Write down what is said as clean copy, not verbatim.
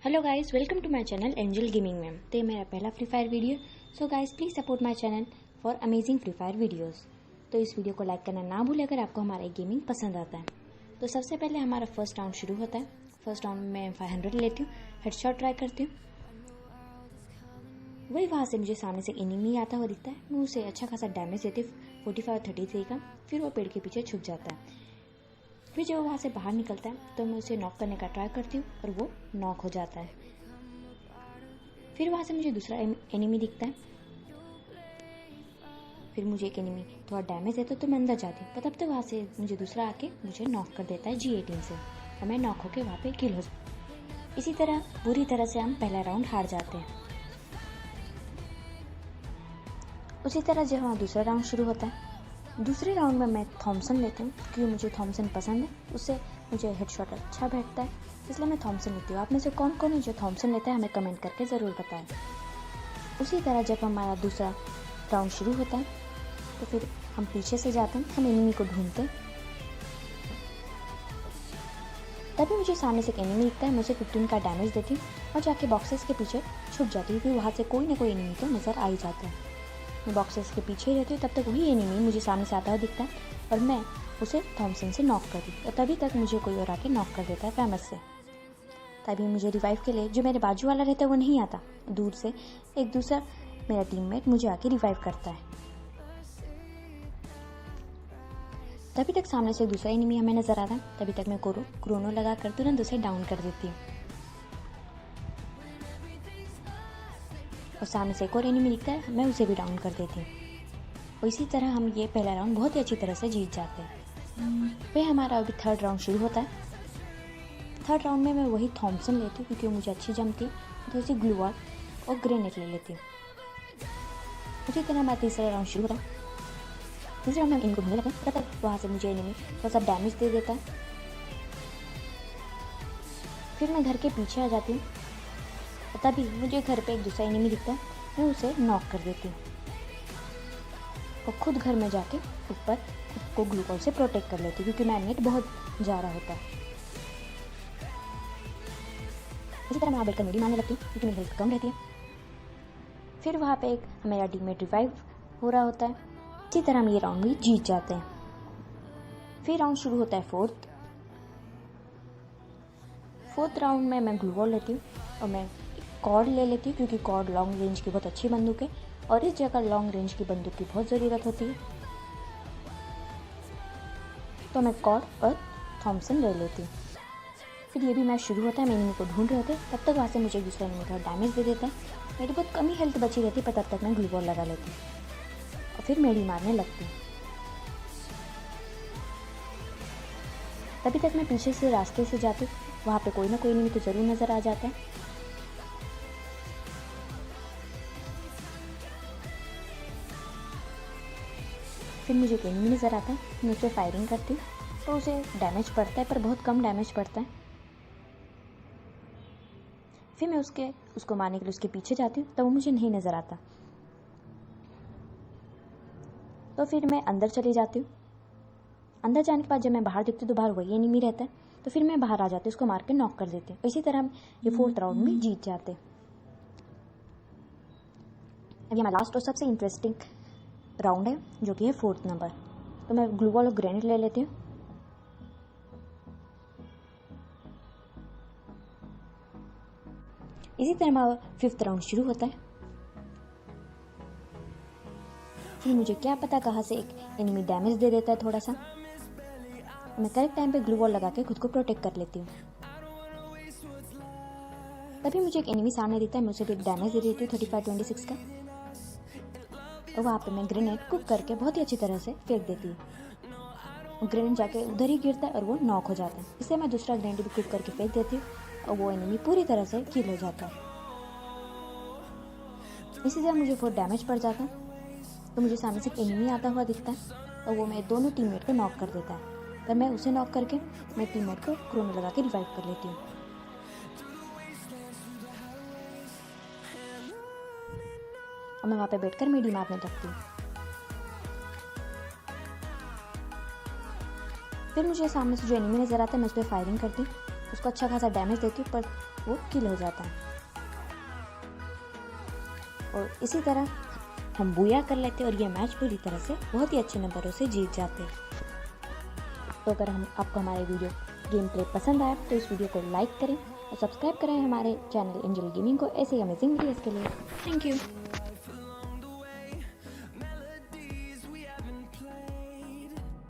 Hello guys, welcome to my channel angel gaming ma'am. तो ये मेरा पहला free fire video. So guys please support my channel for amazing free fire videos. तो इस video को like करना ना भूलें अगर आपको हमारा गेमिंग पसंद आता है। तो सबसे पहले हमारा फर्स्ट राउंड शुरू होता है। फर्स्ट राउंड में मैं 500 लेती हूँ, हेडशॉट ट्राई करती हूँ। वही वहाँ से मुझे सामने से एनिमी आता हुआ दिखता है। मैं उसे अच्छा खासा डैमेज देती हूँ, 45 33 का। फिर वो पेड़ के पीछे छुप जाता है। फिर जब वो वहाँ से बाहर निकलता है तो मैं उसे नॉक करने का ट्राई करती हूँ और वो नॉक हो जाता है। फिर वहाँ से मुझे दूसरा एनिमी दिखता है। फिर मुझे एक एनिमी थोड़ा डैमेज देता है तो मैं अंदर जाती हूँ, पर तब तक वहाँ से मुझे दूसरा आके मुझे नॉक कर देता है G18 से, और मैं नॉक होके वहाँ पे किल हो जाती हूँ। इसी तरह बुरी तरह से हम पहला राउंड हार जाते हैं। उसी तरह जब वहाँ दूसरा राउंड शुरू होता है, दूसरे राउंड में मैं थॉमसन लेती हूँ क्योंकि मुझे थॉमसन पसंद है, उससे मुझे हेडशॉट अच्छा बैठता है, इसलिए मैं थॉमसन लेती हूँ। आप में से कौन कौन है जो थॉमसन लेता है हमें कमेंट करके ज़रूर बताएं। उसी तरह जब हमारा दूसरा राउंड शुरू होता है तो फिर हम पीछे से जाते हैं, हम एनिमी को ढूंढते हैं। तभी मुझे सामने से एक एनिमी दिखता है, मुझे 15 का डैमेज देती हूँ और जाके बॉक्सेस के पीछे छुप जाती हूँ, क्योंकि वहाँ से कोई ना कोई एनिमी तो नज़र आ ही जाता है। मैं बॉक्सेस के पीछे ही रहती हूँ, तब तक वही एनिमी मुझे सामने से आता हुआ दिखता है और मैं उसे थॉमसन से नॉक कर दी, और तभी तक मुझे कोई और आके नॉक कर देता है फेमस से। तभी मुझे रिवाइव के लिए जो मेरे बाजू वाला रहता है वो नहीं आता, दूर से एक दूसरा मेरा टीममेट मुझे आके रिवाइव करता है। तभी तक सामने से दूसरा एनिमी हमें नजर आता है, तभी तक मैं क्रोनो लगा कर तुरंत उसे डाउन कर देती हूँ, और सामने से एक और एनिमी दिखता है, मैं उसे भी डाउन कर देती हूँ। और इसी तरह हम ये पहला राउंड बहुत ही अच्छी तरह से जीत जाते हैं। फिर हमारा अभी थर्ड राउंड शुरू होता है। थर्ड राउंड में मैं वही थॉमसन लेती हूँ क्योंकि वो मुझे अच्छी जमती है, तो उसी ग्लू वॉल और ग्रेनेड ले लेती हूँ। उसी तरह हमारा तीसरा राउंड शुरू होता है। तीसरे राउंड में इनको ढूंढने लगे, तब तक वहाँ से मुझे एनिमी थोड़ा सा डैमेज दे देता है। फिर मैं घर के पीछे आ जाती हूँ, तभी मुझे घर पे एक दूसरा एनिमी दिखता है, मैं उसे नॉक कर देती हूँ और खुद घर में जाके ऊपर खुद को ग्लू वॉल से प्रोटेक्ट कर लेती हूँ, क्योंकि मेरा नेट बहुत जा रहा होता है। इसी तरह मैं वहाँ बैठकर मेडी मारने लगती हूँ क्योंकि मेरी हेल्थ कम रहती है। फिर वहाँ पे एक मेरा टीममेट रिवाइव हो रहा होता है। इसी तरह हम ये राउंड भी जीत जाते हैं। फिर राउंड शुरू होता है फोर्थ राउंड में मैं ग्लू वॉल लेती हूँ और मैं कॉर्ड ले लेती हूँ, क्योंकि कॉर्ड लॉन्ग रेंज की बहुत अच्छी बंदूक है और इस जगह लॉन्ग रेंज की बंदूक की बहुत ज़रूरत होती है, तो मैं कॉर्ड और थॉमसन ले लेती हूँ। फिर ये भी मैच शुरू होता है, मैं एनिमी को ढूंढ रहे होते, तब तक वहाँ से मुझे दूसरा एनिमी थोड़ा डैमेज दे देता है। मेरी बहुत कम ही हेल्थ बची रहती है, पर तब तक मैं ग्लू वॉल लगा लेती हूँ और फिर मेडी मारने लगती हूँ। तभी तक मैं पीछे से रास्ते से जाती हूँ, वहाँ पे कोई ना कोई एनिमी तो ज़रूर नज़र आ जाता है। फिर मुझे एक एनिमी नज़र आता है, मैं उस पर फायरिंग करती हूँ तो उसे डैमेज पड़ता है, पर बहुत कम डैमेज पड़ता है। फिर मैं उसको मारने के लिए उसके पीछे जाती हूँ, तो वो मुझे नहीं नज़र आता, तो फिर मैं अंदर चली जाती हूँ। अंदर जाने के बाद जब मैं बाहर दिखती हूँ तो बाहर वही एनिमी रहता है, तो फिर मैं बाहर आ जाती हूँ, उसको मार के नॉक कर देती हूँ। इसी तरह हम ये फोर्थ राउंड में जीत जाते हैं। अभी हमारा लास्ट और सबसे इंटरेस्टिंग राउंड है, जो कि है फोर्थ नंबर। तो मैं ग्लू वॉल और ग्रेनेड ले लेती हूँ। इसी तरह हमारा फिफ्थ राउंड शुरू होता है। फिर मुझे क्या पता कहाँ से एक एनिमी डैमेज दे देता है थोड़ा सा, मैं करेक्ट टाइम पे ग्लू वॉल लगा के खुद को प्रोटेक्ट कर लेती हूँ। तभी मुझे एक एनिमी सामने दिखता है, मैं उसे भी डैमेज दे देती हूँ 35 26 का, और वहाँ पे मैं ग्रेनेड कुक करके बहुत ही अच्छी तरह से फेंक देती हूँ। ग्रेनेड जाके उधर ही गिरता है और वो नॉक हो जाता है। इससे मैं दूसरा ग्रेनेड भी कुक करके फेंक देती हूँ और वो एनिमी पूरी तरह से किल हो जाता है। इसी तरह मुझे बहुत डैमेज पड़ जाता है, तो मुझे सामने से एनिमी आता हुआ दिखता है और वो मेरे दोनों टीममेट को नॉक कर देता है, पर मैं उसे नॉक करके मेरे टीममेट को क्रोनो लगा के रिवाइव कर लेती हूँ। और मैं वहाँ पे बैठकर मेडी मारने लगती हूँ। फिर मुझे सामने से जो एनिमी नज़र आता है, मैं उस पर फायरिंग करती हूँ, उसको अच्छा खासा डैमेज देती हूँ, पर वो किल हो जाता है। और इसी तरह हम बूया कर लेते हैं और ये मैच पूरी तरह से बहुत ही अच्छे नंबरों से जीत जाते हैं। तो अगर आपको हमारे वीडियो गेम प्ले पसंद आया तो इस वीडियो को लाइक करें और सब्सक्राइब करें हमारे चैनल एंजल गेमिंग को ऐसे ही अमेजिंग वीडियोज़ के लिए। Thank you.